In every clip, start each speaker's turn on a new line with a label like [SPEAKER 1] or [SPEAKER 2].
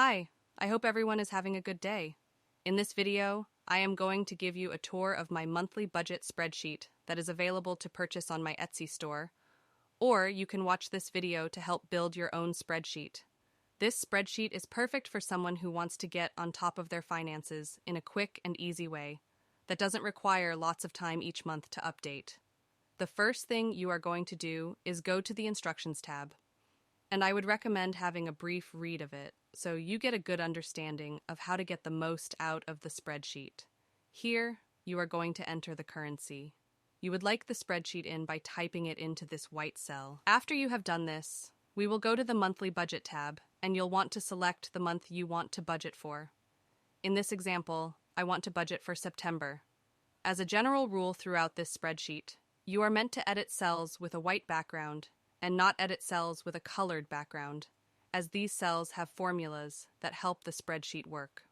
[SPEAKER 1] Hi, I hope everyone is having a good day. In this video, I am going to give you a tour of my monthly budget spreadsheet that is available to purchase on my Etsy store, or you can watch this video to help build your own spreadsheet. This spreadsheet is perfect for someone who wants to get on top of their finances in a quick and easy way that doesn't require lots of time each month to update. The first thing you are going to do is go to the Instructions tab, and I would recommend having a brief read of it so you get a good understanding of how to get the most out of the spreadsheet. Here, you are going to enter the currency. You would like the spreadsheet in by typing it into this white cell. After you have done this, we will go to the Monthly Budget tab, and you'll want to select the month you want to budget for. In this example, I want to budget for September. As a general rule throughout this spreadsheet, you are meant to edit cells with a white background and not edit cells with a colored background, as these cells have formulas that help the spreadsheet work.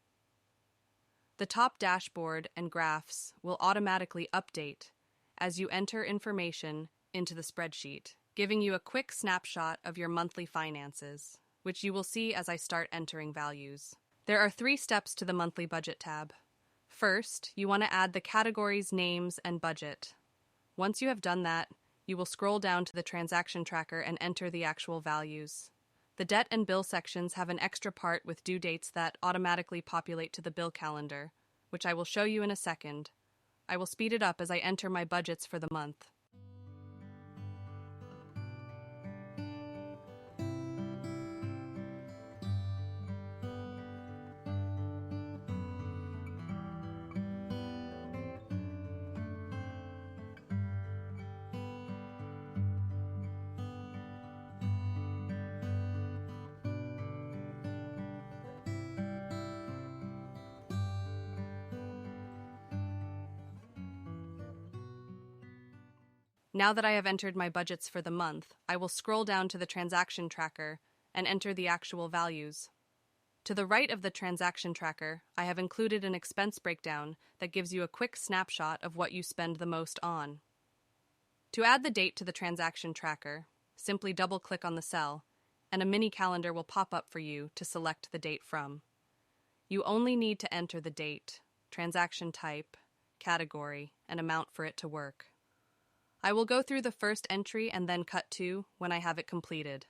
[SPEAKER 1] The top dashboard and graphs will automatically update as you enter information into the spreadsheet, giving you a quick snapshot of your monthly finances, which you will see as I start entering values. There are 3 steps to the Monthly Budget tab. First, you want to add the categories, names, and budget. Once you have done that, you will scroll down to the transaction tracker and enter the actual values. The debt and bill sections have an extra part with due dates that automatically populate to the bill calendar, which I will show you in a second. I will speed it up as I enter my budgets for the month. Now that I have entered my budgets for the month, I will scroll down to the transaction tracker and enter the actual values. To the right of the transaction tracker, I have included an expense breakdown that gives you a quick snapshot of what you spend the most on. To add the date to the transaction tracker, simply double-click on the cell, and a mini calendar will pop up for you to select the date from. You only need to enter the date, transaction type, category, and amount for it to work. I will go through the first entry and then cut to when I have it completed.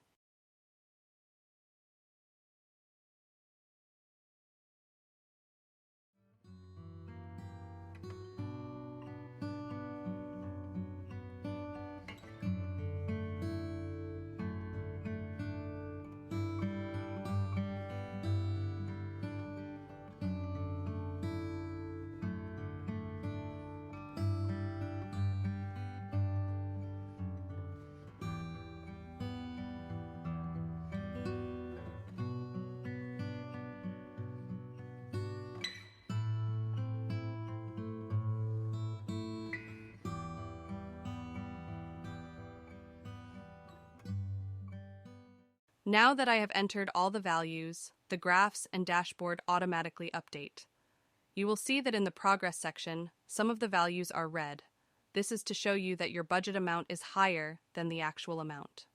[SPEAKER 1] Now that I have entered all the values, the graphs and dashboard automatically update. You will see that in the progress section, some of the values are red. This is to show you that your budget amount is higher than the actual amount.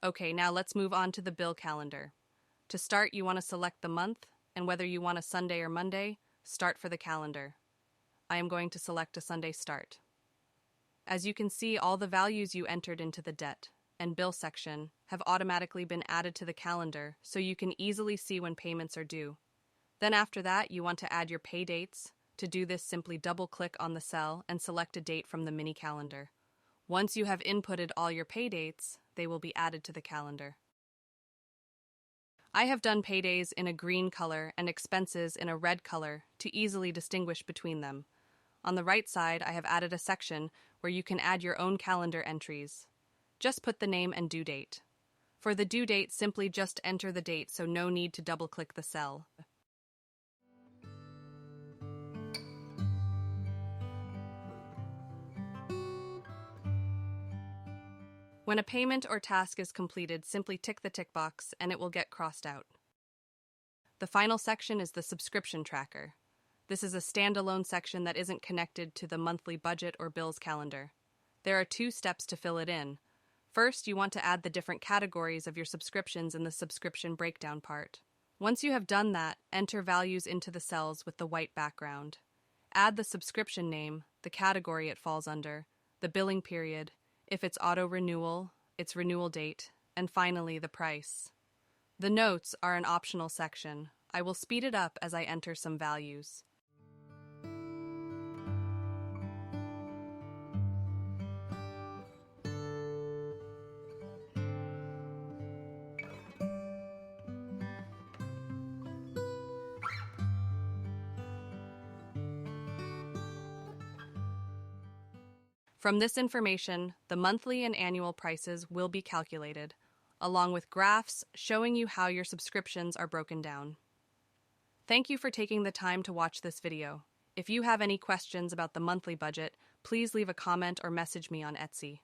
[SPEAKER 1] Okay, now let's move on to the bill calendar. To start, you want to select the month, and whether you want a Sunday or Monday, start for the calendar. I am going to select a Sunday start. As you can see, all the values you entered into the debt and bill section have automatically been added to the calendar so you can easily see when payments are due. Then after that, you want to add your pay dates. To do this, simply double-click on the cell and select a date from the mini calendar. Once you have inputted all your pay dates, they will be added to the calendar. I have done paydays in a green color and expenses in a red color to easily distinguish between them. On the right side, I have added a section where you can add your own calendar entries. Just put the name and due date. For the due date, simply just enter the date, so no need to double-click the cell. When a payment or task is completed, simply tick the tick box and it will get crossed out. The final section is the subscription tracker. This is a standalone section that isn't connected to the monthly budget or bills calendar. There are 2 steps to fill it in. First, you want to add the different categories of your subscriptions in the subscription breakdown part. Once you have done that, enter values into the cells with the white background. Add the subscription name, the category it falls under, the billing period, if it's auto-renewal, its renewal date, and finally the price. The notes are an optional section. I will speed it up as I enter some values. From this information, the monthly and annual prices will be calculated, along with graphs showing you how your subscriptions are broken down. Thank you for taking the time to watch this video. If you have any questions about the monthly budget, please leave a comment or message me on Etsy.